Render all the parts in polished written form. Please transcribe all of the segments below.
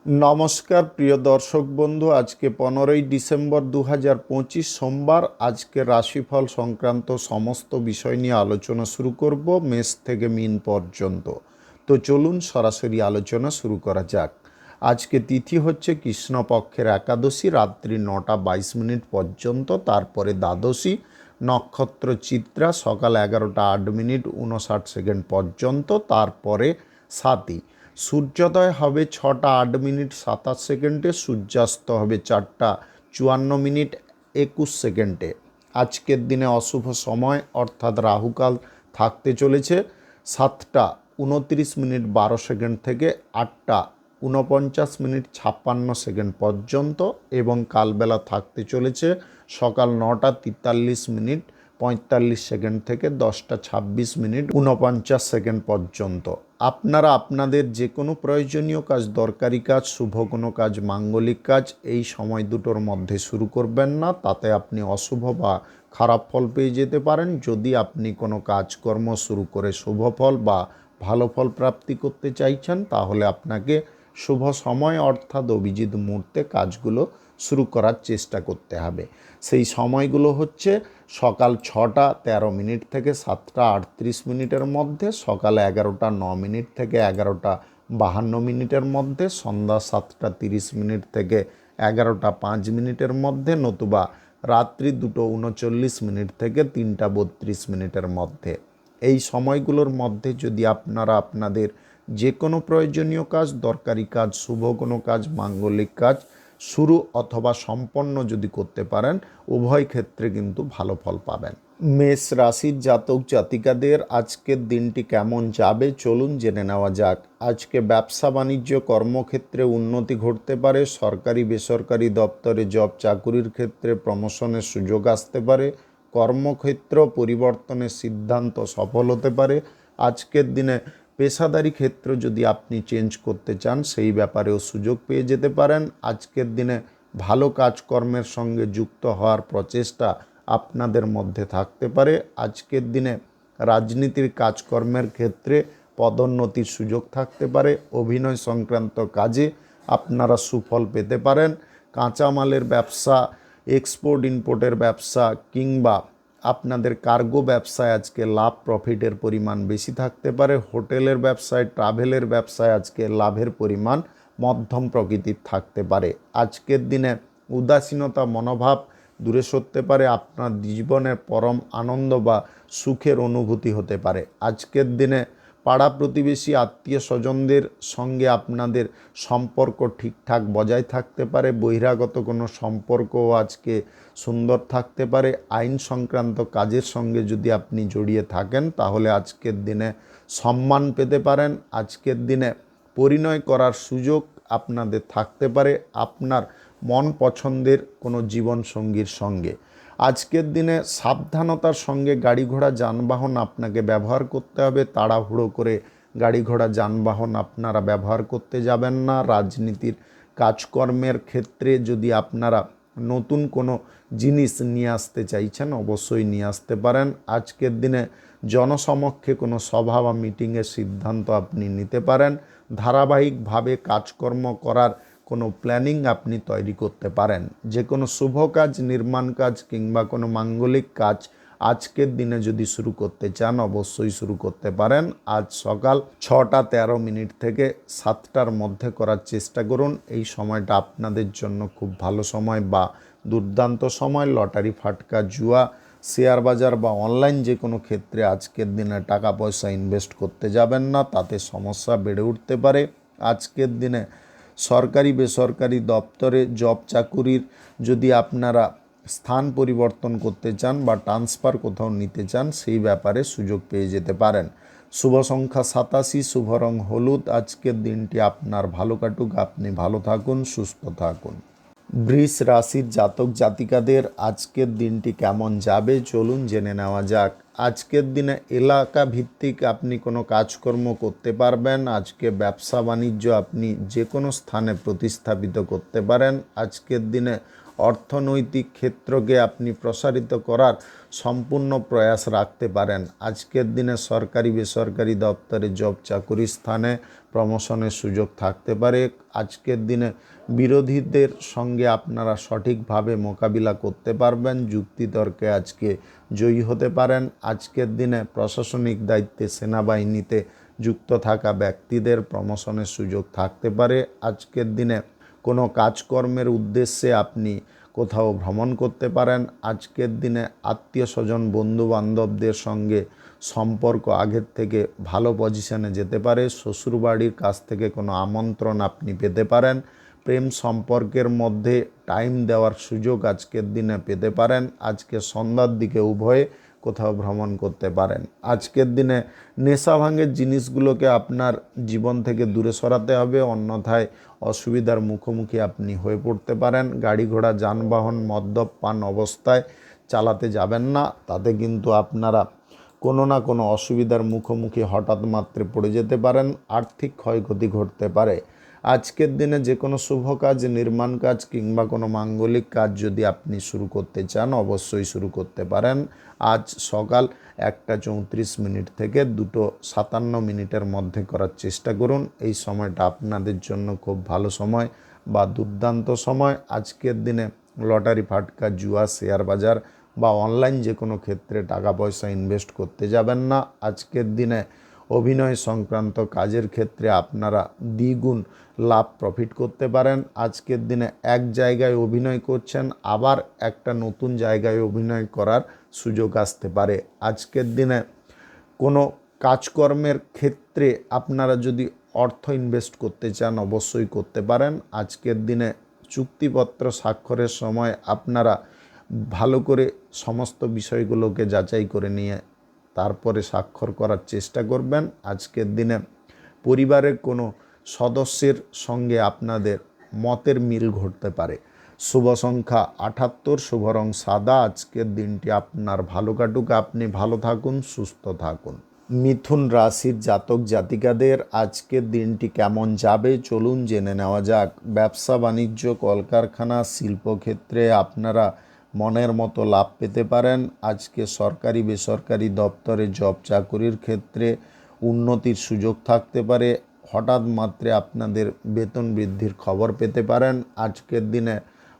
নমস্কার প্রিয় দর্শক বন্ধু, আজকে 15ই ডিসেম্বর 2025 সোমবার। আজকে রাশিফল সংক্রান্ত সমস্ত বিষয় নিয়ে আলোচনা শুরু করব মেষ থেকে মিন পর্যন্ত। তো চলুন সরাসরি আলোচনা শুরু করা যাক। আজকে তিথি হচ্ছে কৃষ্ণপক্ষের একাদশী, রাত্রি 9টা 22 মিনিট পর্যন্ত, তারপরে দ্বাদশী, নক্ষত্র চিত্রা, সকাল 11টা 8 মিনিট 59 সেকেন্ড পর্যন্ত, তারপরে সাতী। সূর্যোদয় হবে 6টা 8 মিনিট 27 সেকেন্ডে, সূর্যাস্ত হবে 4টা 54 মিনিট 21 সেকেন্ডে। আজকের দিনে অশুভ সময় অর্থাৎ রাহুকাল থাকতে চলেছে 7টা 29 মিনিট 12 সেকেন্ড থেকে 8টা 49 মিনিট 56 সেকেন্ড পর্যন্ত, এবং কালবেলা থাকতে চলেছে সকাল 9টা 43 মিনিট 45 সেকেন্ড থেকে 10টা 26 মিনিট 49 সেকেন্ড পর্যন্ত। আপনারা আপনাদের যে কোনো প্রয়োজনীয় কাজ, দরকারি কাজ, শুভ কোনো কাজ, মাঙ্গলিক কাজ এই সময় দুটোর মধ্যে শুরু করবেন না, তাতে আপনি অশুভ বা খারাপ ফল পেয়ে যেতে পারেন। যদি আপনি কোনো কাজকর্ম শুরু করে শুভ ফল বা ভালো ফল প্রাপ্তি করতে চাইছেন, তাহলে আপনাকে শুভ সময় অর্থাৎ অভিজিৎ মুহূর্তে কাজগুলো শুরু করার চেষ্টা করতে হবে। সেই সময়গুলো হচ্ছে সকাল 6টা 13 মিনিট থেকে 7টা 38 মিনিটের মধ্যে, সকাল 11টা 9 মিনিট থেকে 11টা 52 মিনিটের মধ্যে, সন্ধ্যা 7টা 30 মিনিট থেকে 11টা 5 মিনিটের মধ্যে, নতুবা রাত্রি 2টো 39 মিনিট থেকে 3টা 32 মিনিটের মধ্যে। এই সময়গুলোর মধ্যে যদি আপনারা আপনাদের যে কোনো প্রয়োজনীয় কাজ, দরকারি কাজ, শুভ কোনো কাজ, মাঙ্গলিক কাজ শুরু অথবা সম্পন্ন যদি করতে পারেন, উভয় ক্ষেত্রে কিন্তু ভালো ফল পাবেন। মেষ রাশির জাতক জাতিকাদের আজকের দিনটি কেমন যাবে চলুন জেনে নেওয়া যাক। আজকে ব্যবসা বাণিজ্য কর্মক্ষেত্রে উন্নতি ঘটতে পারে। সরকারি বেসরকারি দপ্তরে জব চাকুরির ক্ষেত্রে প্রমোশনের সুযোগ আসতে পারে। কর্মক্ষেত্র পরিবর্তনের সিদ্ধান্ত সফল হতে পারে। আজকের দিনে পেশাদারি ক্ষেত্র যদি আপনি চেঞ্জ করতে চান, সেই ব্যাপারেও সুযোগ পেয়ে যেতে পারেন। আজকের দিনে ভালো কাজকর্মের সঙ্গে যুক্ত হওয়ার প্রচেষ্টা আপনাদের মধ্যে থাকতে পারে। আজকের দিনে রাজনীতির কাজকর্মের ক্ষেত্রে পদোন্নতির সুযোগ থাকতে পারে। অভিনয় সংক্রান্ত কাজে আপনারা সুফল পেতে পারেন। কাঁচামালের ব্যবসা, এক্সপোর্ট ইম্পোর্টের ব্যবসা কিংবা আপনাদের কার্গো ব্যবসায় আজকে লাভ প্রফিটের পরিমাণ বেশি থাকতে পারে। হোটেলের ব্যবসায়, ট্রাভেলের ব্যবসায় আজকে লাভের পরিমাণ মধ্যম প্রকৃতির থাকতে পারে। আজকের দিনে উদাসীনতা মনোভাব দূরে সরতে পারে। আপনার জীবনের পরম আনন্দ বা সুখের অনুভূতি হতে পারে। আজকের দিনে পাড়া প্রতিবেশী আত্মীয় স্বজনদের সঙ্গে আপনাদের সম্পর্ক ঠিকঠাক বজায় থাকতে পারে। বহিরাগত কোনো সম্পর্কও আজকে সুন্দর থাকতে পারে। আইন সংক্রান্ত কাজের সঙ্গে যদি আপনি জড়িয়ে থাকেন, তাহলে আজকের দিনে সম্মান পেতে পারেন। আজকের দিনে পরিণয় করার সুযোগ আপনাদের থাকতে পারে আপনার মন পছন্দের কোনো জীবনসঙ্গীর সঙ্গে। আজকের দিনে সাবধানতার সঙ্গে গাড়ি ঘোড়া যানবাহন আপনাকে ব্যবহার করতে হবে। তাড়াহুড়ো করে গাড়ি ঘোড়া যানবাহন আপনারা ব্যবহার করতে যাবেন না। রাজনীতির কাজকর্মের ক্ষেত্রে যদি আপনারা নতুন কোনো জিনিস নিয়ে আসতে চাইছেন, অবশ্যই নিয়ে আসতে পারেন। আজকের দিনে জনসমক্ষে কোনো সভা বা মিটিংয়ের সিদ্ধান্ত আপনি নিতে পারেন। ধারাবাহিকভাবে কাজকর্ম করার কোনো প্ল্যানিং আপনি তৈরি করতে পারেন। যে কোনো শুভ কাজ, নির্মাণ কাজ কিংবা কোনো মাঙ্গলিক কাজ আজকের দিনে যদি শুরু করতে চান, অবশ্যই শুরু করতে পারেন। আজ সকাল 6টা 13 মিনিট থেকে 7টার মধ্যে করার চেষ্টা করুন। এই সময়টা আপনাদের জন্য খুব ভালো সময় বা দুর্দান্ত সময়। লটারি, ফাটকা, জুয়া, শেয়ার বাজার বা অনলাইন যে কোনো ক্ষেত্রে আজকের দিনে টাকা পয়সা ইনভেস্ট করতে যাবেন না, তাতে সমস্যা বেড়ে উঠতে পারে। আজকের দিনে সরকারি বেসরকারি দপ্তরে জব চাকুরির যদি আপনারা স্থান পরিবর্তন করতে চান বা ট্রান্সফার কোথাও নিতে চান, সেই ব্যাপারে সুযোগ পেয়ে যেতে পারেন। শুভ সংখ্যা 87, শুভ রং হলুদ। আজকের দিনটি আপনার ভালো কাটুক, আপনি ভালো থাকুন, সুস্থ থাকুন। বৃষ রাশির জাতক জাতিকাদের আজকের দিনটি কেমন যাবে চলুন জেনে নেওয়া যাক। আজকের দিনে এলাকা ভিত্তিক আপনি কোনো কাজকর্ম করতে পারবেন। আজকে ব্যবসা বাণিজ্য আপনি যে কোনো স্থানে প্রতিস্থাপিত করতে পারেন। আজকের দিনে অর্থনৈতিক ক্ষেত্রকে আপনি প্রসারিত করার সম্পূর্ণ প্রয়াস রাখতে পারেন। আজকের দিনে সরকারি বেসরকারি দপ্তরে জব চাকুরি স্থানে প্রমোশনের সুযোগ থাকতে পারে। আজকের দিনে বিরোধীদের সঙ্গে আপনারা সঠিকভাবে মোকাবিলা করতে পারবেন, যুক্তিতর্কে আজকে জয়ী হতে পারেন। আজকের দিনে প্রশাসনিক দায়িত্বে সেনাবাহিনীতে যুক্ত থাকা ব্যক্তিদের প্রমোশনের সুযোগ থাকতে পারে। আজকের দিনে কোনো কাজকর্মের উদ্দেশ্যে আপনি কোথাও ভ্রমণ করতে পারেন। আজকের দিনে আত্মীয় স্বজন বন্ধু বান্ধবদের সঙ্গে সম্পর্ক আগের থেকে ভালো পজিশনে যেতে পারে। শ্বশুরবাড়ির কাছ থেকে কোনো আমন্ত্রণ আপনি পেতে পারেন। প্রেম সম্পর্কের মধ্যে টাইম দেওয়ার সুযোগ আজকের দিনে পেতে পারেন। আজকে সন্ধ্যার দিকে উভয়ে কোথাও ভ্রমণ করতে পারেন। আজকের দিনে নেশা ভাঙের জিনিসগুলোকে আপনার জীবন থেকে দূরে সরাতে হবে, অন্যথায় অসুবিধার মুখোমুখি আপনি হয়ে পড়তে পারেন। গাড়ি ঘোড়া যানবাহন মদ্যপান অবস্থায় চালাতে যাবেন না, তাতে কিন্তু আপনারা কোনো না কোনো অসুবিধার মুখোমুখি হঠাৎ মাত্রে পড়ে যেতে পারেন, আর্থিক ক্ষয়ক্ষতি ঘটতে পারে। আজকের দিনে যে কোনো শুভ কাজ, নির্মাণ কাজ কিংবা কোনো মাঙ্গলিক কাজ যদি আপনি শুরু করতে চান অবশ্যই শুরু করতে পারেন। আজ সকাল 1:34 থেকে 2:57 মধ্যে করার চেষ্টা করুন। এই সময়টা আপনাদের জন্য খুব ভালো সময় বা দুর্দান্ত সময়। আজকের দিনে লটারি ফাটকা জুয়া শেয়ার বাজার বা অনলাইন যে কোনো ক্ষেত্রে টাকা পয়সা ইনভেস্ট করতে যাবেন না। আজকের দিনে অভিনয় সংক্রান্ত কাজের ক্ষেত্রে আপনারা দ্বিগুণ লাভ প্রফিট করতে পারেন। আজকের দিনে এক জায়গায় অভিনয় করছেন, আবার একটা নতুন জায়গায় অভিনয় করার সুযোগ আসতে পারে। আজকের দিনে কোনো কাজকর্মের ক্ষেত্রে আপনারা যদি অর্থ ইনভেস্ট করতে চান অবশ্যই করতে পারেন। আজকের দিনে চুক্তিপত্র স্বাক্ষরের সময় আপনারা ভালো করে সমস্ত বিষয়গুলোকে যাচাই করে নিয়ে তারপরে স্বাক্ষর করার চেষ্টা করবেন। আজকের দিনে পরিবারের কোনো সদস্যের সঙ্গে আপনাদের মতের মিল ঘটতে পারে। শুভ সংখ্যা 78, শুভ রং সাদা। আজকের দিনটি আপনার ভালো কাটুক, আপনি ভালো থাকুন, সুস্থ থাকুন। মিথুন রাশির জাতক জাতিকাদের আজকের দিনটি কেমন যাবে চলুন জেনে নেওয়া যাক। ব্যবসা বাণিজ্য, কলকারখানা, শিল্পক্ষেত্রে আপনারা মনের মতো লাভ পেতে পারেন। আজকে সরকারি বেসরকারি দপ্তরে জব চাকুরির ক্ষেত্রে উন্নতির সুযোগ থাকতে পারে। হঠাৎ মাত্রে আপনাদের বেতন বৃদ্ধির খবর পেতে পারেন। আজকের দিনে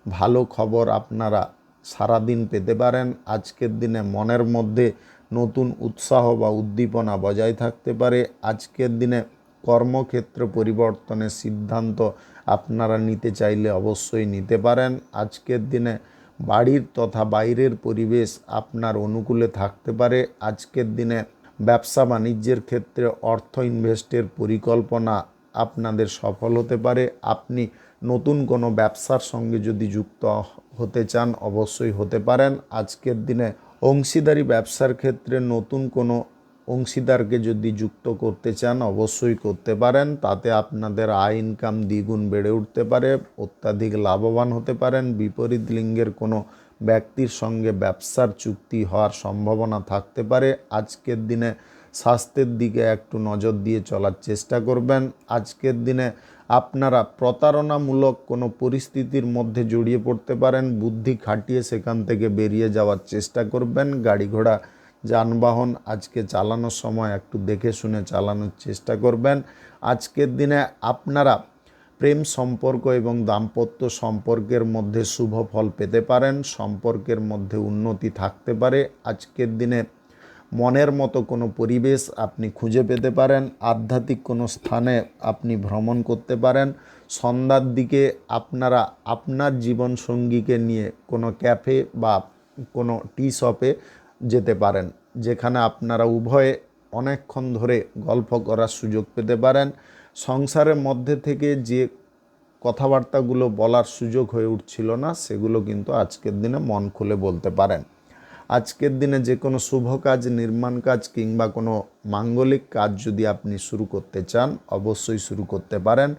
ভালো খবর আপনারা সারাদিন পেতে পারেন। আজকের দিনে মনের মধ্যে নতুন উৎসাহ বা উদ্দীপনা বজায় থাকতে পারে। আজকের দিনে কর্মক্ষেত্র পরিবর্তনের সিদ্ধান্ত আপনারা নিতে চাইলে অবশ্যই নিতে পারেন। আজকের দিনে বাড়ির তথা বাইরের পরিবেশ আপনার অনুকূলে থাকতে পারে। আজকের দিনে ব্যবসা বাণিজ্যের ক্ষেত্রে অর্থ ইনভেস্টের পরিকল্পনা আপনাদের সফল হতে পারে। আপনি নতুন কোনো ব্যবসার সঙ্গে যদি যুক্ত হতে চান অবশ্যই হতে পারেন। আজকের দিনে অংশীদারি ব্যবসার ক্ষেত্রে নতুন কোনো অংশীদারকে যদি যুক্ত করতে চান অবশ্যই করতে পারেন। তাতে আপনাদের আয় ইনকাম দ্বিগুণ বেড়ে উঠতে পারে, অত্যাধিক লাভবান হতে পারেন। বিপরীত লিঙ্গের কোনো ব্যক্তির সঙ্গে ব্যবসার চুক্তি হওয়ার সম্ভাবনা থাকতে পারে। আজকের দিনে স্বাস্থ্যের দিকে একটু নজর দিয়ে চলার চেষ্টা করবেন। আজকের দিনে আপনারা প্রতারণামূলক কোনো পরিস্থিতির মধ্যে জড়িয়ে পড়তে পারেন, বুদ্ধি খাটিয়ে সেখান থেকে বেরিয়ে যাওয়ার চেষ্টা করবেন। গাড়ি ঘোড়া যানবাহন আজকে চালানোর সময় একটু দেখে শুনে চালানোর চেষ্টা করবেন। আজকের দিনে আপনারা প্রেম সম্পর্ক এবং দাম্পত্য সম্পর্কের মধ্যে শুভ ফল পেতে পারেন, সম্পর্কের মধ্যে উন্নতি থাকতে পারে। আজকের দিনে মনের মতো কোনো পরিবেশ আপনি খুঁজে পেতে পারেন, আধ্যাত্মিক কোনো স্থানে আপনি ভ্রমণ করতে পারেন। সন্ধ্যার দিকে আপনারা আপনার জীবনসঙ্গীকে নিয়ে কোনো ক্যাফে বা কোনো টি শপে যেতে পারেন, যেখানে আপনারা উভয়ে অনেকক্ষণ ধরে গল্প করার সুযোগ পেতে পারেন। সংসারের মধ্যে থেকে যে কথাবার্তাগুলো বলার সুযোগ হয়ে উঠছিল না সেগুলো কিন্তু আজকের দিনে মন খুলে বলতে পারেন। আজকের দিনে যে কোনো শুভ কাজ, নির্মাণ কাজ কিংবা কোনো মাঙ্গলিক কাজ যদি আপনি শুরু করতে চান অবশ্যই শুরু করতে পারেন।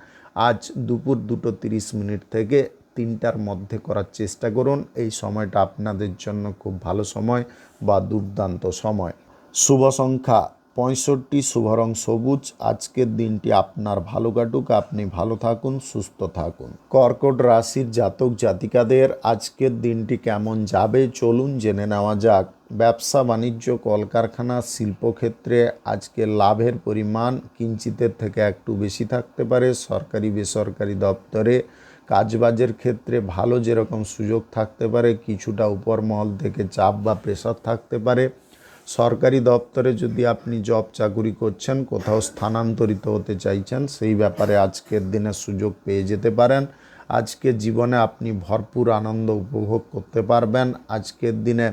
আজ দুপুর 2:30 থেকে 3টার মধ্যে করার চেষ্টা করুন। এই সময়টা আপনাদের জন্য খুব ভালো সময় বা দুর্দান্ত সময়। শুভ সংখ্যা 65 শুভ রং সবুজ। আজকের দিনটি আপনার ভালো কাটুক, আপনি ভালো থাকুন, সুস্থ থাকুন। কর্কট রাশির জাতক জাতিকাদের আজকের দিনটি কেমন যাবে চলুন জেনে নেওয়া যাক। ব্যবসা বাণিজ্য, কলকারখানা, শিল্পক্ষেত্রে আজকে লাভের পরিমাণ কিঞ্চিতের থেকে একটু বেশি থাকতে পারে। সরকারি বেসরকারি দপ্তরে কাজবাজের ক্ষেত্রে ভালো যেরকম সুযোগ থাকতে পারে, কিছুটা উপর মহল থেকে চাপ বা প্রেশার থাকতে পারে। সরকারি দপ্তরে যদি আপনি জব চাকুরি করছেন, কোথাও স্থানান্তরিত হতে চাইছেন, সেই ব্যাপারে আজকের দিনে সুযোগ পেয়ে যেতে পারেন। আজকে জীবনে আপনি ভরপুর আনন্দ উপভোগ করতে পারবেন। আজকের দিনে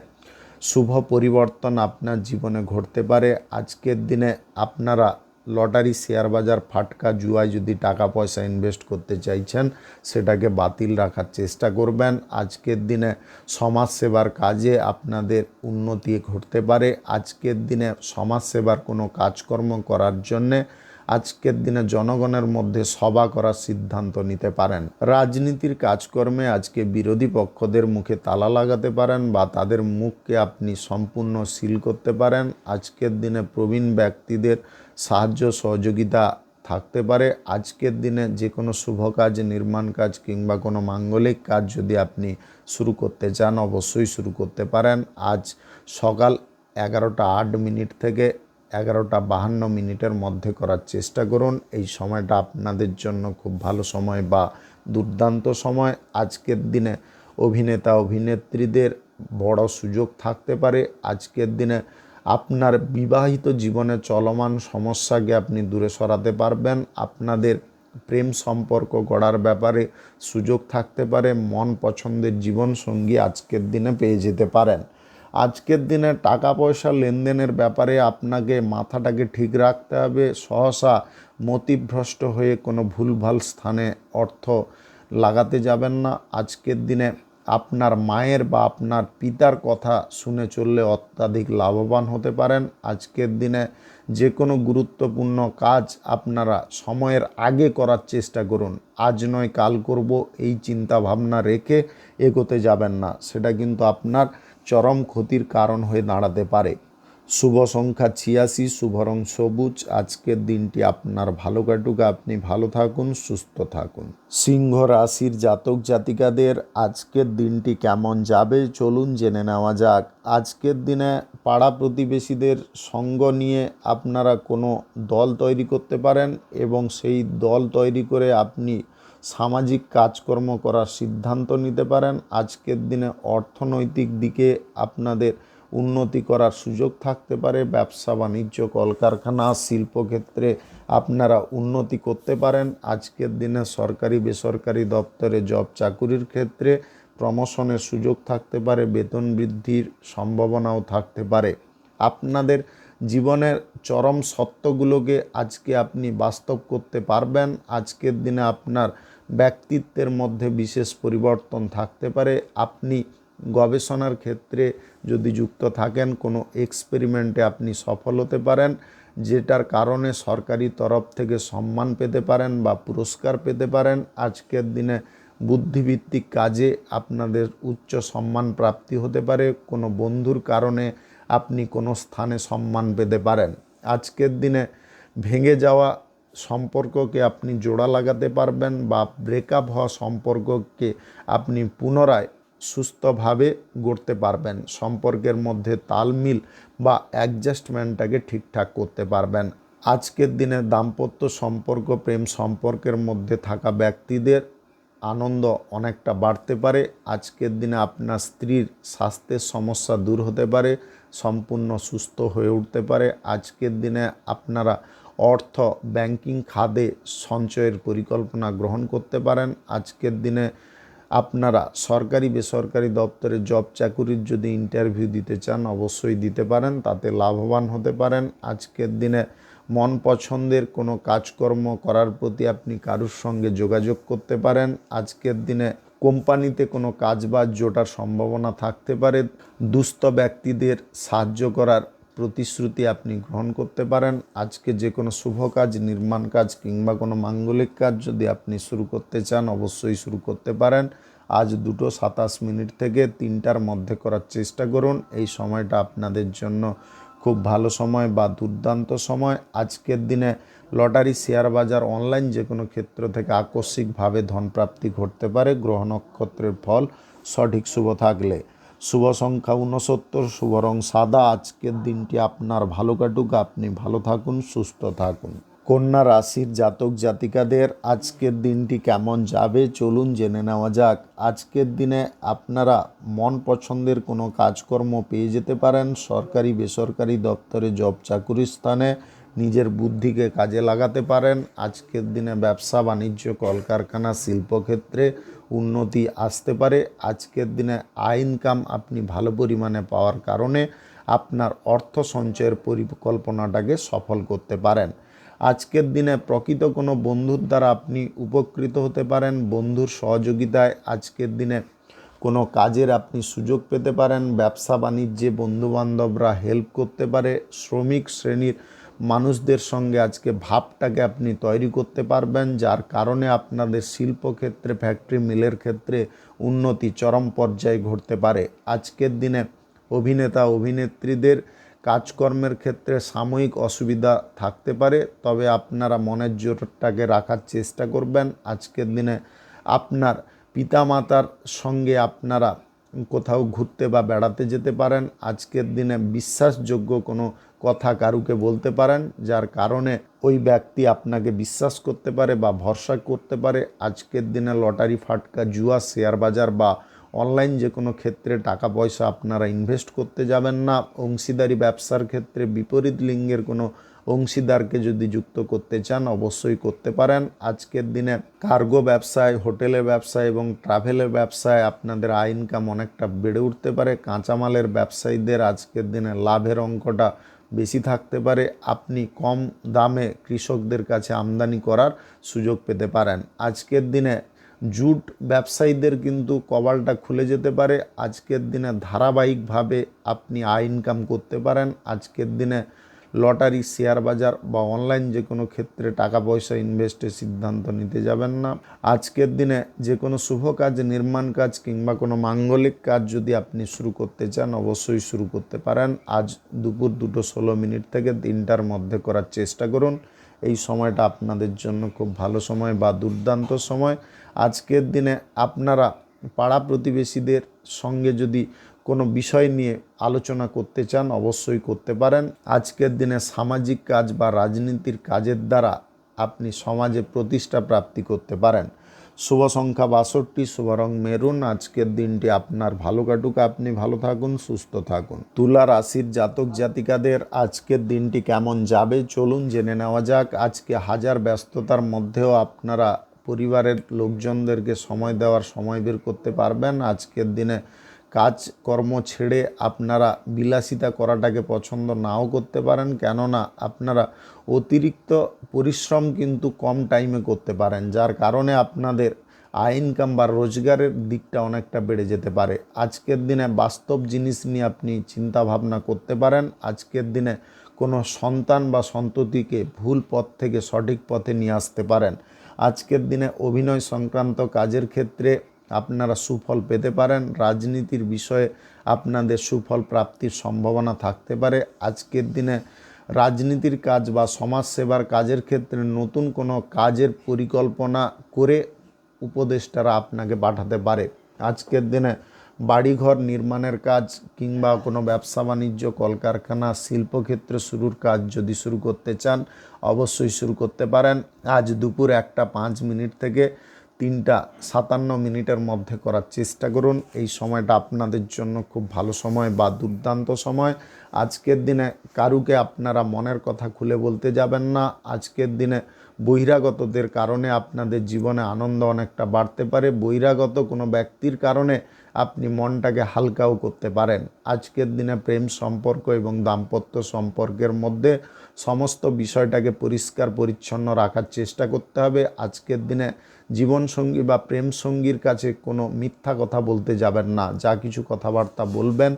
শুভ পরিবর্তন আপনার জীবনে ঘটতে পারে। আজকের দিনে আপনারা লটারি, শেয়ার বাজার, ফাটকা, জুয়ায় যদি টাকা পয়সা ইনভেস্ট করতে চাইছেন, সেটাকে বাতিল রাখার চেষ্টা করবেন। আজকের দিনে সমাজসেবার কাজে আপনাদের উন্নতি ঘটতে পারে। আজকের দিনে সমাজসেবার কোনো কাজকর্ম করার জন্যে আজকের দিনে জনগণের মধ্যে সভা করার সিদ্ধান্ত নিতে পারেন। রাজনীতির কাজকর্মে আজকে বিরোধী পক্ষদের মুখে তালা লাগাতে পারেন বা তাদের মুখকে আপনি সম্পূর্ণ সিল করতে পারেন। আজকের দিনে প্রবীণ ব্যক্তিদের সাহায্য সহযোগিতা থাকতে পারে। আজকের দিনে যে কোনো শুভ কাজ, নির্মাণ কাজ কিংবা কোনো মাঙ্গলিক কাজ যদি আপনি শুরু করতে চান, অবশ্যই শুরু করতে পারেন। আজ সকাল 11:08 থেকে 11:52 মধ্যে করার চেষ্টা করুন। এই সময়টা আপনাদের জন্য খুব ভালো সময় বা দুর্দান্ত সময়। আজকের দিনে অভিনেতা অভিনেত্রীদের বড় সুযোগ থাকতে পারে। আজকের দিনে আপনার বিবাহিত জীবনে চলমান সমস্যাকে আপনি দূরে সরাতে পারবেন। আপনাদের প্রেম সম্পর্ক গড়ার ব্যাপারে সুযোগ থাকতে পারে। মন পছন্দের জীবনসঙ্গী আজকের দিনে পেয়ে যেতে পারেন। আজকের দিনে টাকা পয়সা লেনদেনের ব্যাপারে আপনাকে মাথাটাকে ঠিক রাখতে হবে। সহসা মতিভ্রষ্ট হয়ে কোনো ভুলভাল স্থানে অর্থ লাগাতে যাবেন না। আজকের দিনে আপনার মায়ের বা আপনার পিতার কথা শুনে চললে অত্যাধিক লাভবান হতে পারেন। আজকের দিনে যে কোনো গুরুত্বপূর্ণ কাজ আপনারা সময়ের আগে করার চেষ্টা করুন। আজ নয় কাল করব, এই চিন্তা ভাবনা রেখে এগোতে যাবেন না, সেটা কিন্তু আপনার চরম ক্ষতির কারণ হয়ে দাঁড়াতে পারে। শুভ সংখ্যা 86, শুভ রং সবুজ। আজকের দিনটি আপনার ভালো কাটুক, আপনি ভালো থাকুন, সুস্থ থাকুন। সিংহ রাশির জাতক জাতিকাদের আজকের দিনটি কেমন যাবে চলুন জেনে নেওয়া যাক। আজকের দিনে পাড়া প্রতিবেশীদের সঙ্গ নিয়ে আপনারা কোনো দল তৈরি করতে পারেন এবং সেই দল তৈরি করে আপনি সামাজিক কাজকর্ম করার সিদ্ধান্ত নিতে পারেন। আজকের দিনে অর্থনৈতিক দিকে আপনাদের উন্নতি করার সুযোগ থাকতে পারে। ব্যবসা বাণিজ্য, কলকারখানা, শিল্পক্ষেত্রে আপনারা উন্নতি করতে পারেন। আজকের দিনে সরকারি বেসরকারি দপ্তরে জব চাকুরির ক্ষেত্রে প্রমোশনের সুযোগ থাকতে পারে। বেতন বৃদ্ধির সম্ভাবনাও থাকতে পারে। আপনাদের জীবনের চরম সত্যগুলোকে আজকে আপনি বাস্তব করতে পারবেন। আজকের দিনে আপনার ব্যক্তিত্বের মধ্যে বিশেষ পরিবর্তন থাকতে পারে। আপনি গবেষণার ক্ষেত্রে যদি যুক্ত থাকেন, কোনো এক্সপেরিমেন্টে আপনি সফল হতে পারেন, যেটার কারণে সরকারি তরফ থেকে সম্মান পেতে পারেন বা পুরস্কার পেতে পারেন। আজকের দিনে বুদ্ধিভিত্তিক কাজে আপনাদের উচ্চ সম্মান প্রাপ্তি হতে পারে। কোনো বন্ধুর কারণে আপনি কোনো স্থানে সম্মান পেতে পারেন। আজকের দিনে ভেঙে যাওয়া সম্পর্ককে আপনি জোড়া লাগাতে পারবেন বা ব্রেকআপ হওয়া সম্পর্ককে আপনি পুনরায় সুস্থভাবে গড়তে পারবেন। সম্পর্কের মধ্যে তালমিল বা অ্যাডজাস্টমেন্টটাকে ঠিকঠাক করতে পারবেন। আজকের দিনে দাম্পত্য সম্পর্ক, প্রেম সম্পর্কের মধ্যে থাকা ব্যক্তিদের আনন্দ অনেকটা বাড়তে পারে। আজকের দিনে আপনার স্ত্রীর স্বাস্থ্যের সমস্যা দূর হতে পারে, সম্পূর্ণ সুস্থ হয়ে উঠতে পারে। আজকের দিনে আপনারা অর্থ ব্যাংকিং খাতে সঞ্চয়ের পরিকল্পনা গ্রহণ করতে পারেন। আজকের দিনে আপনারা সরকারি বেসরকারি দপ্তরে জব চাকুরির যদি ইন্টারভিউ দিতে চান, অবশ্যই দিতে পারেন, তাতে লাভবান হতে পারেন। আজকের দিনে মন পছন্দের কোনো কাজকর্ম করার প্রতি আপনি কারুর সঙ্গে যোগাযোগ করতে পারেন। আজকের দিনে কোম্পানিতে কোনো কাজবাজ জোটার সম্ভাবনা থাকতে পারে। দুস্থ ব্যক্তিদের সাহায্য করার প্রতিশ্রুতি আপনি গ্রহণ করতে পারেন। আজকে যে কোনো শুভ কাজ, নির্মাণ কাজ কিংবা কোনো মাঙ্গলিক কাজ যদি আপনি শুরু করতে চান, অবশ্যই শুরু করতে পারেন। আজ 2:27 থেকে 3টার মধ্যে করার চেষ্টা করুন। এই সময়টা আপনাদের জন্য খুব ভালো সময় বা দুর্দান্ত সময়। আজকের দিনে লটারি, শেয়ার বাজার, অনলাইন যে কোনো ক্ষেত্র থেকে আকস্মিকভাবে ধনপ্রাপ্তি ঘটতে পারে গ্রহ নক্ষত্রের ফল সঠিক শুভ থাকলে। শুভ সংখ্যা 69, শুভ রং সাদা। আজকের দিনটি আপনার ভালো কাটুক, আপনি ভালো থাকুন, সুস্থ থাকুন। কন্যা রাশির জাতক জাতিকাদের আজকের দিনটি কেমন যাবে চলুন জেনে নেওয়া যাক। আজকের দিনে আপনারা মন পছন্দের কোনো কাজকর্ম পেয়ে যেতে পারেন। সরকারি বেসরকারি দপ্তরে, জব চাকুরির স্থানে নিজের বুদ্ধিকে কাজে লাগাতে পারেন। আজকের দিনে ব্যবসা বাণিজ্য, কলকারখানা, শিল্পক্ষেত্রে উন্নতি আসতে পারে। আজকের দিনে আয় ইনকাম আপনি ভালো পরিমাণে পাওয়ার কারণে আপনার অর্থ সঞ্চয়ের পরিকল্পনাটাকে সফল করতে পারেন। আজকের দিনে প্রকৃত কোনো বন্ধুর দ্বারা আপনি উপকৃত হতে পারেন। বন্ধুর সহযোগিতায় আজকের দিনে কোনো কাজের আপনি সুযোগ পেতে পারেন। ব্যবসা বাণিজ্যে বন্ধুবান্ধবরা হেল্প করতে পারে। শ্রমিক শ্রেণীর মানুষদের সঙ্গে আজকে ভাবটাকে আপনি তৈরি করতে পারবেন, যার কারণে আপনাদের শিল্পক্ষেত্রে, ফ্যাক্টরি মিলের ক্ষেত্রে উন্নতি চরম পর্যায়ে ঘটতে পারে। আজকের দিনে অভিনেতা অভিনেত্রীদের কাজকর্মের ক্ষেত্রে সাময়িক অসুবিধা থাকতে পারে, তবে আপনারা মনের জোরটাকে রাখার চেষ্টা করবেন। আজকের দিনে আপনার পিতামাতার সঙ্গে আপনারা কোথাও ঘুরতে বা বেড়াতে যেতে পারেন। আজকের দিনে বিশ্বাসযোগ্য কোনো কথা কারুকে বলতে পারেন, যার কারণে ওই ব্যক্তি আপনাকে বিশ্বাস করতে পারে বা ভরসা করতে পারে। আজকের দিনে লটারি, ফাটকা, জুয়া, শেয়ার বাজার বা অনলাইন যে কোনো ক্ষেত্রে টাকা পয়সা আপনারা ইনভেস্ট করতে যাবেন না। অংশীদারি ব্যবসার ক্ষেত্রে বিপরীত লিঙ্গের কোনো অংশীদারকে যদি যুক্ত করতে চান অবশ্যই করতে পারেন। আজকের দিনে কার্গো ব্যবসায়, হোটেলের ব্যবসায় এবং ট্রাভেলের ব্যবসায় আপনাদের আয় ইনকাম অনেকটা বেড়ে উঠতে পারে। কাঁচামালের ব্যবসায়ীদের আজকের দিনে লাভের অঙ্কটা বেশি থাকতে পারে। আপনি কম দামে কৃষকদের কাছে আমদানি করার সুযোগ পেতে পারেন। আজকের দিনে জুট ব্যবসায়ীদের কিন্তু কপালটা খুলে যেতে পারে। আজকের দিনে ধারাবাহিকভাবে আপনি আয় ইনকাম করতে পারেন। আজকের দিনে লটারি, শেয়ার বাজার বা অনলাইন যে কোনো ক্ষেত্রে টাকা পয়সা ইনভেস্টের সিদ্ধান্ত নিতে যাবেন না। আজকের দিনে যে কোনো শুভ কাজ, নির্মাণ কাজ কিংবা কোনো মাঙ্গলিক কাজ যদি আপনি শুরু করতে চান অবশ্যই শুরু করতে পারেন। আজ দুপুর 2:16 থেকে 3টার মধ্যে করার চেষ্টা করুন। এই সময়টা আপনাদের জন্য খুব ভালো সময় বা দুর্দান্ত সময়। আজকের দিনে আপনারা পাড়া প্রতিবেশীদের সঙ্গে যদি কোনো বিষয় নিয়ে আলোচনা করতে চান অবশ্যই করতে পারেন। আজকের দিনে সামাজিক কাজ বা রাজনীতির কাজের দ্বারা আপনি সমাজে প্রতিষ্ঠা প্রাপ্তি করতে পারেন। শুভ সংখ্যা 62, শুভ রং মেরুন। আজকের দিনটি আপনার ভালো কাটুক, আপনি ভালো থাকুন, সুস্থ থাকুন। তুলা রাশির জাতক জাতিকাদের আজকের দিনটি কেমন যাবে চলুন জেনে নেওয়া যাক। আজকে হাজার ব্যস্ততার মধ্যেও আপনারা পরিবারের লোকজনদেরকে সময় দেওয়ার সময় বের করতে পারবেন। আজকের দিনে কাজকর্ম ছেড়ে আপনারা বিলাসিতা করাটাকে পছন্দ নাও করতে পারেন, কেননা আপনারা অতিরিক্ত পরিশ্রম কিন্তু কম টাইমে করতে পারেন, যার কারণে আপনাদের আয় ইনকাম বা রোজগারের দিকটা অনেকটা বেড়ে যেতে পারে। আজকের দিনে বাস্তব জিনিস নিয়ে আপনি চিন্তা ভাবনা করতে পারেন। আজকের দিনে কোনো সন্তান বা সন্ততিকে ভুল পথ থেকে সঠিক পথে নিয়ে আসতে পারেন। আজকের দিনে অভিনয় সংক্রান্ত কাজের ক্ষেত্রে আপনারা সুফল পেতে পারেন। রাজনীতির বিষয়ে আপনাদের সুফল প্রাপ্তির সম্ভাবনা থাকতে পারে। আজকের দিনে রাজনীতির কাজ বা সমাজসেবার কাজের ক্ষেত্রে নতুন কোনো কাজের পরিকল্পনা করে উপদেষ্টারা আপনাকে পাঠাতে পারে। আজকের দিনে বাড়িঘর নির্মাণের কাজ কিংবা কোনো ব্যবসা বাণিজ্য, কলকারখানা, শিল্পক্ষেত্রে শুরুর কাজ যদি শুরু করতে চান অবশ্যই শুরু করতে পারেন। আজ দুপুর 1:05 থেকে 3:57 মধ্যে করার চেষ্টা করুন। এই সময়টা আপনাদের জন্য খুব ভালো সময় বা দুর্দান্ত সময়। আজকের দিনে কারুকে আপনারা মনের কথা খুলে বলতে যাবেন না। আজকের দিনে বহিরাগতদের কারণে আপনাদের জীবনে আনন্দ অনেকটা বাড়তে পারে। বহিরাগত কোনো ব্যক্তির কারণে আপনি মনটাকে হালকাও করতে পারেন। আজকের দিনে প্রেম সম্পর্ক এবং দাম্পত্য সম্পর্কের মধ্যে সমস্ত বিষয়টাকে পরিষ্কার পরিচ্ছন্ন রাখার চেষ্টা করতে হবে। আজকের দিনে জীবনসঙ্গী বা প্রেম সঙ্গীর কাছে কোনো মিথ্যা কথা বলতে যাবেন না। যা কিছু কথাবার্তা বলবেন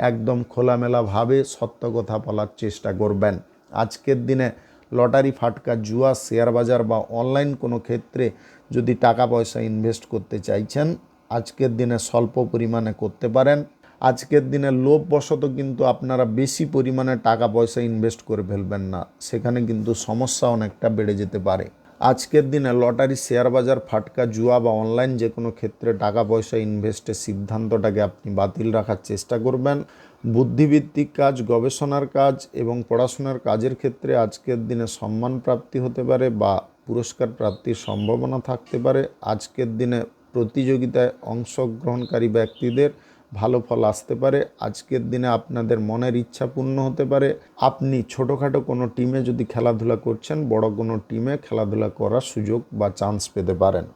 একদম খোলামেলাভাবে সত্য কথা বলার চেষ্টা করবেন। আজকের দিনে লটারি, ফাটকা, জুয়া, শেয়ার বাজার বা অনলাইন কোনো ক্ষেত্রে যদি টাকা পয়সা ইনভেস্ট করতে চাইছেন আজকের দিনে স্বল্প পরিমাণে করতে পারেন। আজকের দিনে লোভবশত কিন্তু আপনারা বেশি পরিমাণে টাকা পয়সা ইনভেস্ট করে ফেলবেন না, সেখানে কিন্তু সমস্যা অনেকটা বেড়ে যেতে পারে। আজকের দিনে লটারি, শেয়ার বাজার, ফাটকা, জুয়া বা অনলাইন যে কোনো ক্ষেত্রে টাকা পয়সা ইনভেস্টের সিদ্ধান্তটাকে আপনি বাতিল রাখার চেষ্টা করবেন। বুদ্ধিভিত্তিক কাজ, গবেষণার কাজ এবং পড়াশোনার কাজের ক্ষেত্রে আজকের দিনে সম্মান প্রাপ্তি হতে পারে বা পুরস্কার প্রাপ্তির সম্ভাবনা থাকতে পারে। আজকের দিনে প্রতিযোগিতায় অংশগ্রহণকারী ব্যক্তিদের ভালো ফল আসতে পারে। আজকের দিনে আপনাদের মনের ইচ্ছা পূর্ণ হতে পারে। আপনি ছোটোখাটো কোনো টিমে যদি খেলাধুলা করছেন, বড় কোনো টিমে খেলাধুলা করার সুযোগ বা চান্স পেতে পারেন।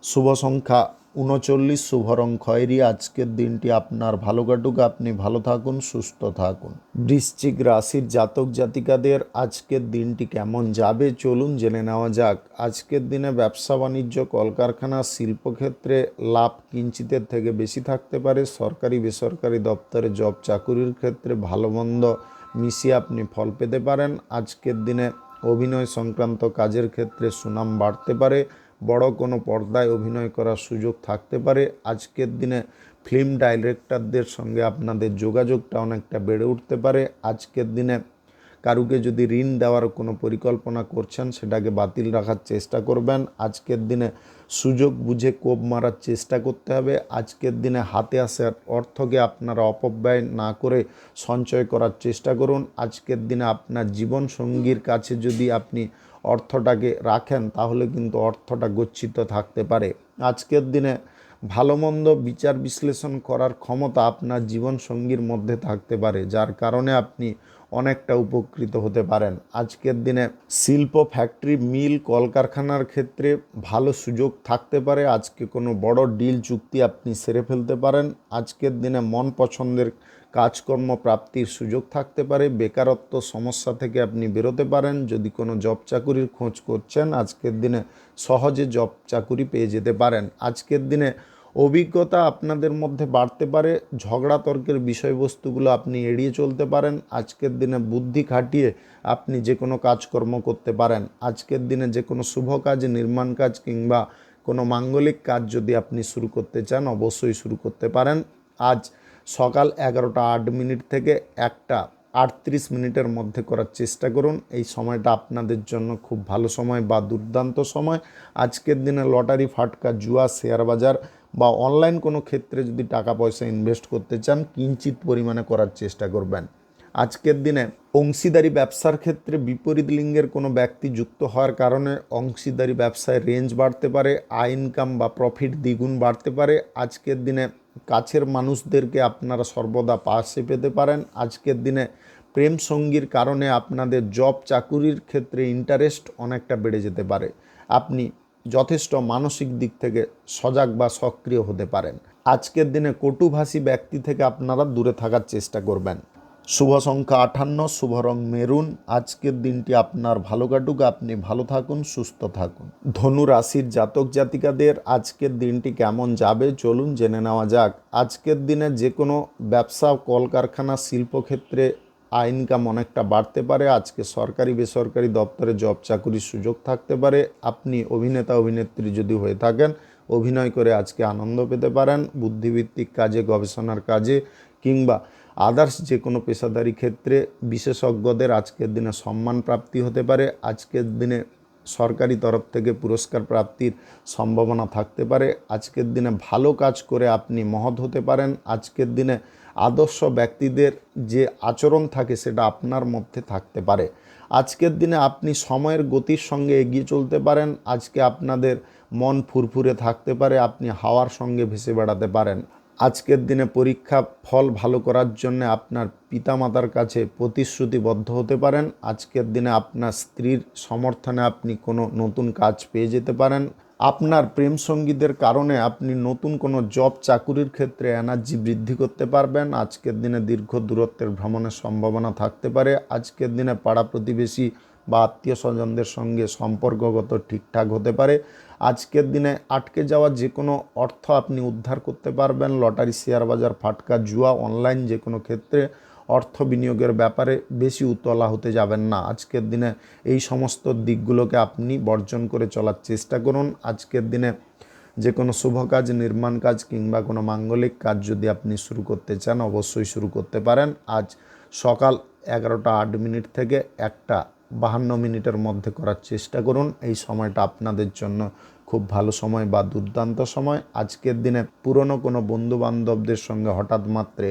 শুভ সংখ্যা ৩৯, শুভ রং খয়েরি। আজকের দিনটি আপনার ভালো কাটুক, আপনি ভালো থাকুন, সুস্থ থাকুন। বৃশ্চিক রাশির জাতক জাতিকাদের আজকের দিনটি কেমন যাবে চলুন জেনে নেওয়া যাক। আজকের দিনে ব্যবসা বাণিজ্য, কলকারখানা, শিল্পক্ষেত্রে লাভ কিঞ্চিতের থেকে বেশি থাকতে পারে। সরকারি বেসরকারি দপ্তরে জব চাকুরির ক্ষেত্রে ভালো মন্দ মিশিয়ে আপনি ফল পেতে পারেন। আজকের দিনে অভিনয় সংক্রান্ত কাজের ক্ষেত্রে সুনাম বাড়তে পারে। বড় কোনো পর্দায় অভিনয় করার সুযোগ থাকতে পারে। আজকের দিনে ফিল্ম ডাইরেক্টরদের সঙ্গে আপনাদের যোগাযোগটা অনেকটা বেড়ে উঠতে পারে। আজকের দিনে কারুকে যদি ঋণ দেওয়ার কোনো পরিকল্পনা করছেন, সেটাকে বাতিল রাখার চেষ্টা করবেন। আজকের দিনে সুযোগ বুঝে কোপ মারার চেষ্টা করতে হবে। আজকের দিনে হাতে আসা অর্থকে আপনারা অপব্যয় না করে সঞ্চয় করার চেষ্টা করুন। আজকের দিনে আপনার জীবনসঙ্গীর কাছে যদি আপনি অর্থটাকে রাখেন, তাহলে কিন্তু অর্থটা গচ্ছিত থাকতে পারে। আজকের দিনে ভালো মন্দ বিচার বিশ্লেষণ করার ক্ষমতা আপনার জীবনসঙ্গীর মধ্যে থাকতে পারে, যার কারণে আপনি অনেকটা উপকৃত হতে পারেন। আজকের দিনে শিল্প, ফ্যাক্টরি, মিল, কলকারখানার ক্ষেত্রে ভালো সুযোগ থাকতে পারে। আজকে কোনো বড় ডিল চুক্তি আপনি সেরে ফেলতে পারেন। আজকের দিনে মন পছন্দের কাজকর্ম প্রাপ্তির সুযোগ থাকতে পারে। বেকারত্ব সমস্যা থেকে আপনি বেরোতে পারেন। যদি কোনো জব চাকুরির খোঁজ করছেন, আজকের দিনে সহজে জব চাকুরি পেয়ে যেতে পারেন। আজকের দিনে অভিজ্ঞতা আপনাদের মধ্যে বাড়তে পারে। ঝগড়া তর্কের বিষয়বস্তুগুলো আপনি এড়িয়ে চলতে পারেন। আজকের দিনে বুদ্ধি খাটিয়ে আপনি যে কোনো কাজকর্ম করতে পারেন। আজকের দিনে যে কোনো শুভ কাজ, নির্মাণ কাজ কিংবা কোনো মাঙ্গলিক কাজ যদি আপনি শুরু করতে চান, অবশ্যই শুরু করতে পারেন। আজ সকাল 11:08 থেকে 1:38 মধ্যে করার চেষ্টা করুন। এই সময়টা আপনাদের জন্য খুব ভালো সময় বা দুর্দান্ত সময়। আজকের দিনে লটারি, ফাটকা, জুয়া, শেয়ার বাজার বা অনলাইন কোনো ক্ষেত্রে যদি টাকা পয়সা ইনভেস্ট করতে চান, কিঞ্চিত পরিমাণে করার চেষ্টা করবেন। আজকের দিনে অংশীদারি ব্যবসার ক্ষেত্রে বিপরীত লিঙ্গের কোনো ব্যক্তি যুক্ত হওয়ার কারণে অংশীদারি ব্যবসায় রেঞ্জ বাড়তে পারে। আয় ইনকাম বা প্রফিট দ্বিগুণ বাড়তে পারে। আজকের দিনে কাছের মানুষদেরকে আপনারা সর্বদা পাশে পেতে পারেন। আজকের দিনে প্রেম সঙ্গীর কারণে আপনাদের জব চাকুরির ক্ষেত্রে ইন্টারেস্ট অনেকটা বেড়ে যেতে পারে। আপনি যথেষ্ট মানসিক দিক থেকে সজাগ বা সক্রিয় হতে পারেন। আজকের দিনে কটুভাষী ব্যক্তি থেকে আপনারা দূরে থাকার চেষ্টা করবেন। শুভ সংখ্যা 58, শুভ রং মেরুন। আজকের দিনটি আপনার ভালো কাটুক, আপনি ভালো থাকুন, সুস্থ থাকুন। ধনু রাশির জাতক জাতিকাদের আজকের দিনটি কেমন যাবে চলুন জেনে নেওয়া যাক। আজকের দিনে যে কোনো ব্যবসা, কলকারখানা, শিল্পক্ষেত্রে আয় ইনকাম অনেকটা বাড়তে পারে। আজকে সরকারি বেসরকারি দপ্তরে জব চাকুরির সুযোগ থাকতে পারে। আপনি অভিনেতা অভিনেত্রী যদি হয়ে থাকেন, অভিনয় করে আজকে আনন্দ পেতে পারেন। বুদ্ধিভিত্তিক কাজে, গবেষণার কাজে কিংবা আদার্স যে কোনো পেশাদারি ক্ষেত্রে বিশেষজ্ঞদের আজকের দিনে সম্মান প্রাপ্তি হতে পারে। আজকের দিনে সরকারি তরফ থেকে পুরস্কার প্রাপ্তির সম্ভাবনা থাকতে পারে। আজকের দিনে ভালো কাজ করে আপনি মহৎ হতে পারেন। আজকের দিনে আদর্শ ব্যক্তিদের যে আচরণ থাকে সেটা আপনার মধ্যে থাকতে পারে। আজকের দিনে আপনি সময়ের গতির সঙ্গে এগিয়ে চলতে পারেন। আজকে আপনাদের মন ফুরফুরে থাকতে পারে, আপনি হাওয়ার সঙ্গে ভেসে বেড়াতে পারেন। আজকের দিনে পরীক্ষা ফল ভালো করার জন্য আপনার পিতামাতার কাছে প্রতিশ্রুতিবদ্ধ হতে পারেন। আজকের দিনে আপনার স্ত্রীর সমর্থনে আপনি কোনো নতুন কাজ পেয়ে যেতে পারেন। আপনার প্রেম সঙ্গীদের কারণে আপনি নতুন কোনো জব চাকুরির ক্ষেত্রে এনার্জি বৃদ্ধি করতে পারবেন। আজকের দিনে দীর্ঘ দূরত্বের ভ্রমণের সম্ভাবনা থাকতে পারে। আজকের দিনে পাড়া প্রতিবেশী বা আত্মীয় স্বজনদের সঙ্গে সম্পর্কগত ঠিকঠাক হতে পারে। আজকের দিনে আটকে যাওয়া যে কোনো অর্থ আপনি উদ্ধার করতে পারবেন। লটারি, শেয়ার বাজার, ফাটকা, জুয়া, অনলাইন যে কোনো ক্ষেত্রে অর্থ বিনিয়োগের ব্যাপারে বেশি উতলা হতে যাবেন না। আজকের দিনে এই সমস্ত দিকগুলোকে আপনি বর্জন করে চলার চেষ্টা করুন। আজকের দিনে যে কোনো শুভ কাজ, নির্মাণ কাজ কিংবা কোনো মাঙ্গলিক কাজ যদি আপনি শুরু করতে চান অবশ্যই শুরু করতে পারেন। আজ সকাল 11টা 8 মিনিট থেকে 1টা 52 মিনিটের মধ্যে করার চেষ্টা করুন। এই সময়টা আপনাদের জন্য খুব ভালো সময় বা দুর্দান্ত সময়। আজকের দিনে পুরনো কোনো বন্ধুবান্ধবদের সঙ্গে হঠাৎ মাত্রে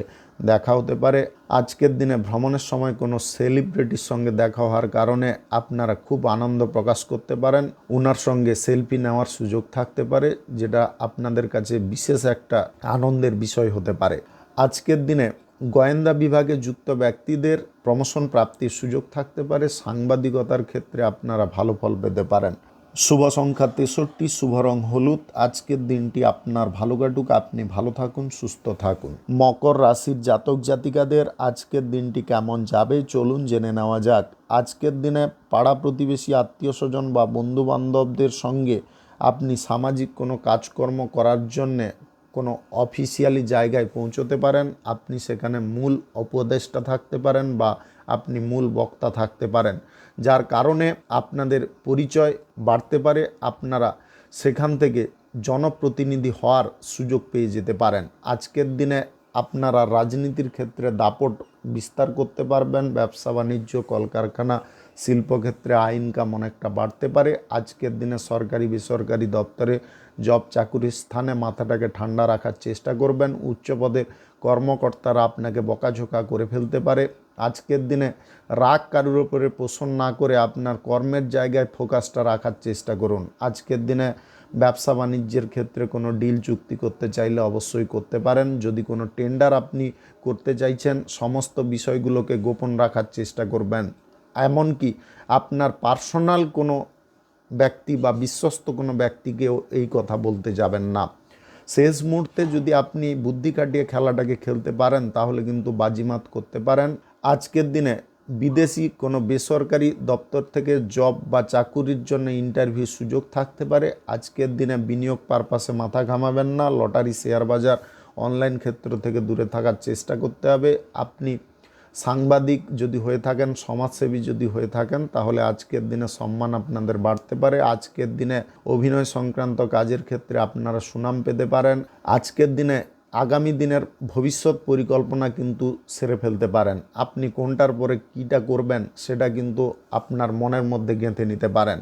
দেখা হতে পারে। আজকের দিনে ভ্রমণের সময় কোনো সেলিব্রিটির সঙ্গে দেখা হওয়ার কারণে আপনারা খুব আনন্দ প্রকাশ করতে পারেন। ওনার সঙ্গে সেলফি নেওয়ার সুযোগ থাকতে পারে, যেটা আপনাদের কাছে বিশেষ একটা আনন্দের বিষয় হতে পারে। আজকের দিনে গোয়েন্দা বিভাগে যুক্ত ব্যক্তিদের প্রমোশন প্রাপ্তির সুযোগ থাকতে পারে। সাংবাদিকতার ক্ষেত্রে আপনারা ভালো ফল পেতে পারেন। শুভ সংখ্যা 63, শুভ রং হলুদ। আজকের দিনটি আপনার ভালো কাটুক, আপনি ভালো থাকুন, সুস্থ থাকুন। মকর রাশির জাতক জাতিকাদের আজকের দিনটি কেমন যাবে চলুন জেনে নেওয়া যাক। আজকের দিনে পাড়া প্রতিবেশী, আত্মীয় স্বজন বা বন্ধুবান্ধবদের সঙ্গে আপনি সামাজিক কোনো কাজকর্ম করার জন্যে কোনো অফিসিয়ালি জায়গায় পৌঁছতে পারেন। আপনি সেখানে মূল উপদেষ্টা থাকতে পারেন বা আপনি মূল বক্তা থাকতে পারেন, যার কারণে আপনাদের পরিচয় বাড়তে পারে। আপনারা সেখান থেকে জনপ্রতিনিধি হওয়ার সুযোগ পেয়ে যেতে পারেন। আজকের দিনে আপনারা রাজনীতির ক্ষেত্রে দাপট বিস্তার করতে পারবেন। ব্যবসা বাণিজ্য, কলকারখানা, শিল্পক্ষেত্রে আয় ইনকাম অনেকটা বাড়তে পারে। আজকের দিনে সরকারি বেসরকারি দপ্তরে জব চাকুরির স্থানে মাথাটাকে ঠান্ডা রাখার চেষ্টা করবেন। উচ্চ পদের কর্মকর্তারা আপনাকে বকাঝোকা করে ফেলতে পারে। আজকের দিনে রাগ কারোর উপরে পোষণ না করে আপনার কর্মের জায়গায় ফোকাসটা রাখার চেষ্টা করুন। আজকের দিনে ব্যবসা বাণিজ্যের ক্ষেত্রে কোনো ডিল চুক্তি করতে চাইলে অবশ্যই করতে পারেন। যদি কোনো টেন্ডার আপনি করতে চাইছেন, সমস্ত বিষয়গুলোকে গোপন রাখার চেষ্টা করবেন। এমনকি আপনার পার্সোনাল কোনো ব্যক্তি বা বিশ্বস্ত কোনো ব্যক্তিকেও এই কথা বলতে যাবেন না। শেষ মুহূর্তে যদি আপনি বুদ্ধি খাটিয়ে খেলাটাকে খেলতে পারেন তাহলে কিন্তু বাজিমাত করতে পারেন। আজকের দিনে বিদেশি কোনো বেসরকারি দপ্তর থেকে জব বা চাকুরির জন্য ইন্টারভিউ সুযোগ থাকতে পারে। আজকের দিনে বিনিয়োগ পারপাসে মাথা ঘামাবেন না। লটারি, শেয়ার বাজার, অনলাইন ক্ষেত্র থেকে দূরে থাকার চেষ্টা করতে হবে। আপনি সাংবাদিক যদি হয়ে থাকেন, সমাজসেবী যদি হয়ে থাকেন, তাহলে আজকের দিনে সম্মান আপনাদের বাড়তে পারে। আজকের দিনে অভিনয় সংক্রান্ত কাজের ক্ষেত্রে আপনারা সুনাম পেতে পারেন। আজকের দিনে আগামী দিনের ভবিষ্যৎ পরিকল্পনা কিন্তু সেরে ফেলতে পারেন। আপনি কোনটার পরে কীটা করবেন সেটা কিন্তু আপনার মনের মধ্যে গেঁথে নিতে পারেন।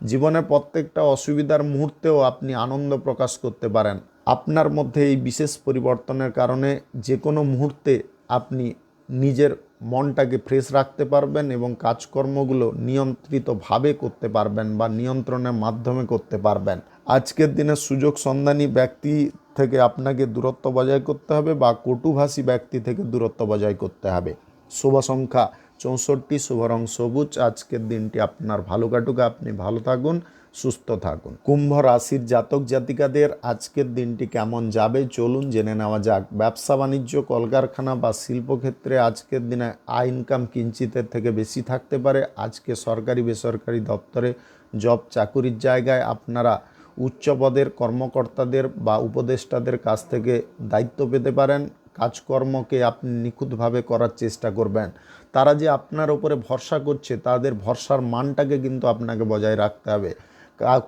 জীবনের প্রত্যেকটা অসুবিধার মুহূর্তেও আপনি আনন্দ প্রকাশ করতে পারেন। আপনার মধ্যে এই বিশেষ পরিবর্তনের কারণে যে কোনো মুহূর্তে আপনি নিজের মনটাকে ফ্রেশ রাখতে পারবেন এবং কাজকর্মগুলো নিয়ন্ত্রিতভাবে করতে পারবেন বা নিয়ন্ত্রণের মাধ্যমে করতে পারবেন। আজকের দিনে সুযোগ সন্ধানী ব্যক্তি থেকে আপনাকে দূরত্ব বজায় করতে হবে বা কটুভাষী ব্যক্তি থেকে দূরত্ব বজায় করতে হবে। শুভ সংখ্যা 64, শুভ রং সবুজ। আজকের দিনটি আপনার ভালো কাটুক, আপনি ভালো থাকুন, সুস্থ থাকুন। কুম্ভ রাশির জাতক জাতিকাদের আজকের দিনটি কেমন যাবে চলুন জেনে নেওয়া যাক। ব্যবসা বাণিজ্য, কলকারখানা বা শিল্পক্ষেত্রে আজকের দিনে আয় ইনকাম কিঞ্চিতের থেকে বেশি থাকতে পারে। আজকে সরকারি বেসরকারি দপ্তরে জব চাকুরির জায়গায় আপনারা উচ্চ পদের কর্মকর্তাদের বা উপদেষ্টাদের কাছ থেকে দায়িত্ব পেতে পারেন। কাজকর্মকে আপনি নিখুঁতভাবে করার চেষ্টা করবেন। তারা যে আপনার উপরে ভরসা করছে, তাদের ভরসার মানটাকে কিন্তু আপনাকে বজায় রাখতে হবে।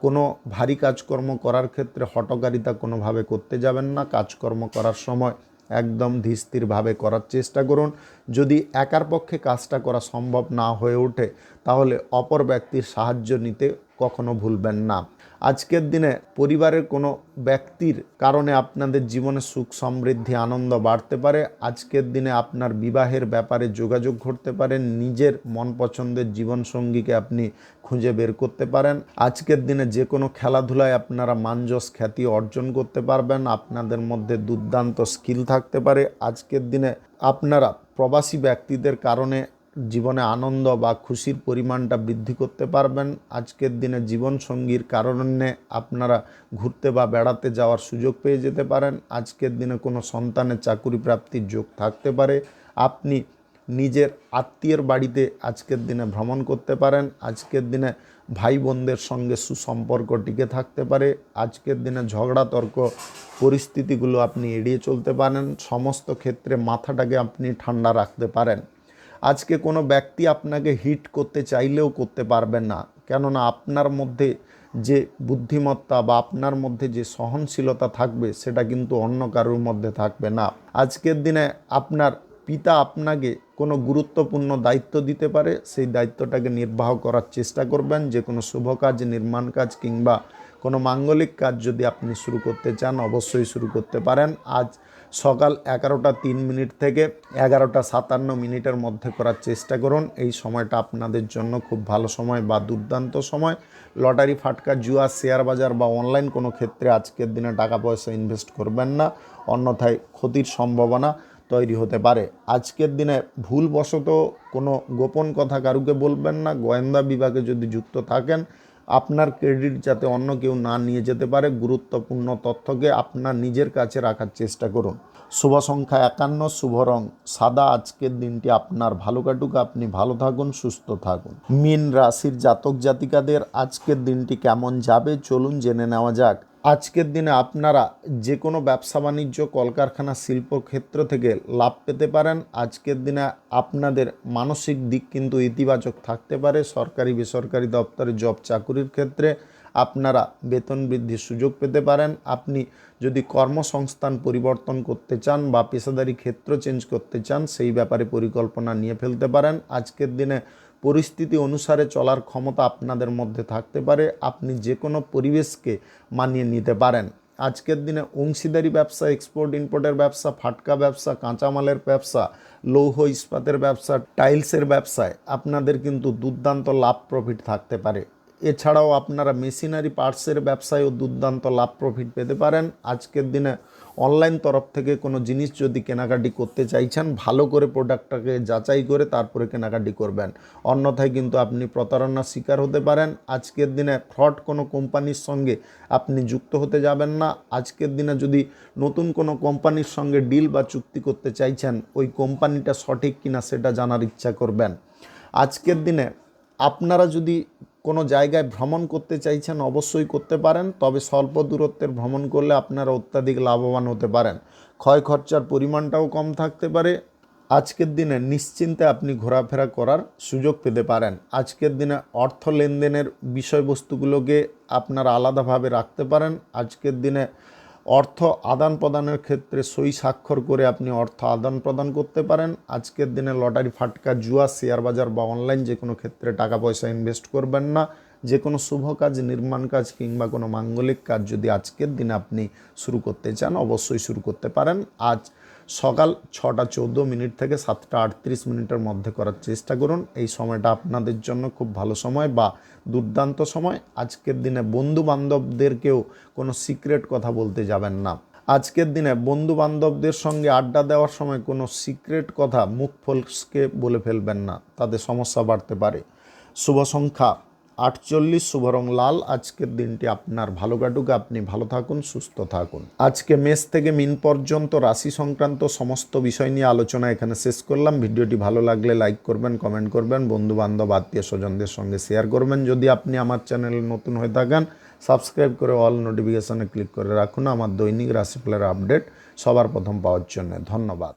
কোনো ভারী কাজকর্ম করার ক্ষেত্রে হঠকারিতা কোনোভাবে করতে যাবেন না। কাজকর্ম করার সময় একদম ধীরস্থিরভাবে করার চেষ্টা করুন। যদি একার পক্ষে কাজটা করা সম্ভব না হয়ে ওঠে তাহলে অপর ব্যক্তির সাহায্য নিতে কখনো ভুলবেন না। আজকের দিনে পরিবারের কোনো ব্যক্তির কারণে আপনাদের জীবনে সুখ সমৃদ্ধি আনন্দ বাড়তে পারে। আজকের দিনে আপনার বিবাহের ব্যাপারে যোগাযোগ ঘটতে পারেন। নিজের মন পছন্দের জীবনসঙ্গীকে আপনি খুঁজে বের করতে পারেন। আজকের দিনে যে কোনো খেলাধুলায় আপনারা মানযশ খ্যাতি অর্জন করতে পারবেন। আপনাদের মধ্যে দুর্দান্ত স্কিল থাকতে পারে। আজকের দিনে আপনারা প্রবাসী ব্যক্তিদের কারণে জীবনে আনন্দ বা খুশির পরিমাণটা বৃদ্ধি করতে পারবেন। আজকের দিনে জীবনসঙ্গীর কারণে আপনারা ঘুরতে বা বেড়াতে যাওয়ার সুযোগ পেয়ে যেতে পারেন। আজকের দিনে কোনো সন্তানের চাকুরি প্রাপ্তির যোগ থাকতে পারে। আপনি নিজের আত্মীয়ের বাড়িতে আজকের দিনে ভ্রমণ করতে পারেন। আজকের দিনে ভাই বোনদের সঙ্গে সুসম্পর্ক টিকে থাকতে পারে। আজকের দিনে ঝগড়া তর্ক পরিস্থিতিগুলো আপনি এড়িয়ে চলতে পারেন। সমস্ত ক্ষেত্রে মাথাটাকে আপনি ঠান্ডা রাখতে পারেন। আজকে কোনো ব্যক্তি আপনাকে হিট করতে চাইলেও করতে পারবেন না, কেননা আপনার মধ্যে যে বুদ্ধিমত্তা বা আপনার মধ্যে যে সহনশীলতা থাকবে সেটা কিন্তু অন্য কারোর মধ্যে থাকবে না। আজকের দিনে আপনার পিতা আপনাকে কোনো গুরুত্বপূর্ণ দায়িত্ব দিতে পারে, সেই দায়িত্বটাকে নির্বাহ করার চেষ্টা করবেন। যে কোনো শুভ কাজ, নির্মাণ কাজ কিংবা কোনো মাঙ্গলিক কাজ যদি আপনি শুরু করতে চান অবশ্যই শুরু করতে পারেন। আজ সকাল 11:03 থেকে 11:57 মধ্যে করার চেষ্টা করুন। এই সময়টা আপনাদের জন্য খুব ভালো সময় বা দুর্দান্ত সময়। লটারি, ফাটকা, জুয়া, শেয়ার বাজার বা অনলাইন কোনো ক্ষেত্রে আজকের দিনে টাকা পয়সা ইনভেস্ট করবেন না, অন্যথায় ক্ষতির সম্ভাবনা তৈরি হতে পারে। আজকের দিনে ভুলবশত কোনো গোপন কথা কারুকে বলবেন না। গোয়েন্দা বিভাগে যদি যুক্ত থাকেন আপনার ক্রেডিট যাতে অন্য কেউ না নিয়ে যেতে পারে, গুরুত্বপূর্ণ তথ্যকে আপনার নিজের কাছে রাখার চেষ্টা করুন। শুভ সংখ্যা 51, শুভ রং সাদা। আজকের দিনটি আপনার ভালো কাটুক, আপনি ভালো থাকুন, সুস্থ থাকুন। মীন রাশির জাতক জাতিকাদের আজকের দিনটি কেমন যাবে চলুন জেনে নেওয়া যাক। আজকের দিনে আপনারা যে কোনো ব্যবসা বাণিজ্য, কলকারখানা, শিল্পক্ষেত্র থেকে লাভ পেতে পারেন। আজকের দিনে আপনাদের মানসিক দিক কিন্তু ইতিবাচক থাকতে পারে। সরকারি বেসরকারি দপ্তরে জব চাকুরির ক্ষেত্রে আপনারা বেতন বৃদ্ধির সুযোগ পেতে পারেন। আপনি যদি কর্মসংস্থান পরিবর্তন করতে চান বা পেশাদারি ক্ষেত্র চেঞ্জ করতে চান সেই ব্যাপারে পরিকল্পনা নিয়ে ফেলতে পারেন। আজকের দিনে পরিস্থিতি অনুসারে চলার ক্ষমতা আপনাদের মধ্যে থাকতে পারে। আপনি যে কোনো পরিবেশকে মানিয়ে নিতে পারেন। আজকের দিনে অংশীদারি ব্যবসা, এক্সপোর্ট ইম্পোর্টের ব্যবসা, ফাটকা ব্যবসা, কাঁচামালের ব্যবসা, লৌহ ইস্পাতের ব্যবসা, টাইলসের ব্যবসায় আপনাদের কিন্তু দুর্দান্ত লাভ প্রফিট থাকতে পারে। এছাড়াও আপনারা মেশিনারি পার্টসের ব্যবসায়ও দুর্দান্ত লাভ প্রফিট পেতে পারেন। আজকের দিনে অনলাইন তরফ থেকে কোনো জিনিস যদি কেনাকাটি করতে চাইছেন ভালো করে প্রোডাক্টটাকে যাচাই করে তারপরে কেনাকাটি করবেন, অন্যথায় কিন্তু আপনি প্রতারণার শিকার হতে পারেন। আজকের দিনে ফ্রড কোনো কোম্পানির সঙ্গে আপনি যুক্ত হতে যাবেন না। আজকের দিনে যদি নতুন কোনো কোম্পানির সঙ্গে ডিল বা চুক্তি করতে চাইছেন ওই কোম্পানিটা সঠিক কিনা সেটা জানার ইচ্ছা করবেন। আজকের দিনে আপনারা যদি কোনো জায়গায় ভ্রমণ করতে চাইছেন অবশ্যই করতে পারেন, তবে স্বল্প দূরত্বের ভ্রমণ করলে আপনারা অত্যাধিক লাভবান হতে পারেন। ক্ষয় খরচার পরিমাণটাও কম থাকতে পারে। আজকের দিনে নিশ্চিন্তে আপনি ঘোরাফেরা করার সুযোগ পেতে পারেন। আজকের দিনে অর্থ লেনদেনের বিষয়বস্তুগুলোকে আপনারা আলাদাভাবে রাখতে পারেন। আজকের দিনে অর্থ আদান প্রদানের ক্ষেত্রে সই স্বাক্ষর করে আপনি অর্থ আদান প্রদান করতে পারেন। আজকের দিনে লটারি, ফাটকা, জুয়া, শেয়ার বাজার বা অনলাইন যে কোনো ক্ষেত্রে টাকা পয়সা ইনভেস্ট করবেন না। যে কোনো শুভ কাজ, নির্মাণ কাজ কিংবা কোনো মাঙ্গলিক কাজ যদি আজকের দিনে আপনি শুরু করতে চান অবশ্যই শুরু করতে পারেন। আজ সকাল 6:14 থেকে 7:38 মধ্যে করার চেষ্টা করুন। এই সময়টা আপনাদের জন্য খুব ভালো সময় বা দুর্দান্ত সময়। আজকের দিনে বন্ধু বান্ধবদেরকেও কোনো সিক্রেট কথা বলতে যাবেন না। আজকের দিনে বন্ধু বান্ধবদের সঙ্গে আড্ডা দেওয়ার সময় কোনো সিক্রেট কথা মুখ ফসকে বলে ফেলবেন না, তাতে সমস্যা বাড়তে পারে। শুভ সংখ্যা 48, শুভ রং লাল। আজকের দিনটি আপনার ভালো কাটুক, আপনি ভালো থাকুন, সুস্থ থাকুন। আজকে মেষ থেকে মিন পর্যন্ত রাশি সংক্রান্ত সমস্ত বিষয় নিয়ে আলোচনা এখানে শেষ করলাম। ভিডিওটি ভালো লাগলে লাইক করবেন, কমেন্ট করবেন, বন্ধু বান্ধব আত্মীয় স্বজনদের সঙ্গে শেয়ার করবেন। যদি আপনি আমার চ্যানেলে নতুন হয়ে থাকেন সাবস্ক্রাইব করে অল নোটিফিকেশনে ক্লিক করে রাখুন আমার দৈনিক রাশিফলের আপডেট সবার প্রথম পাওয়ার জন্য। ধন্যবাদ।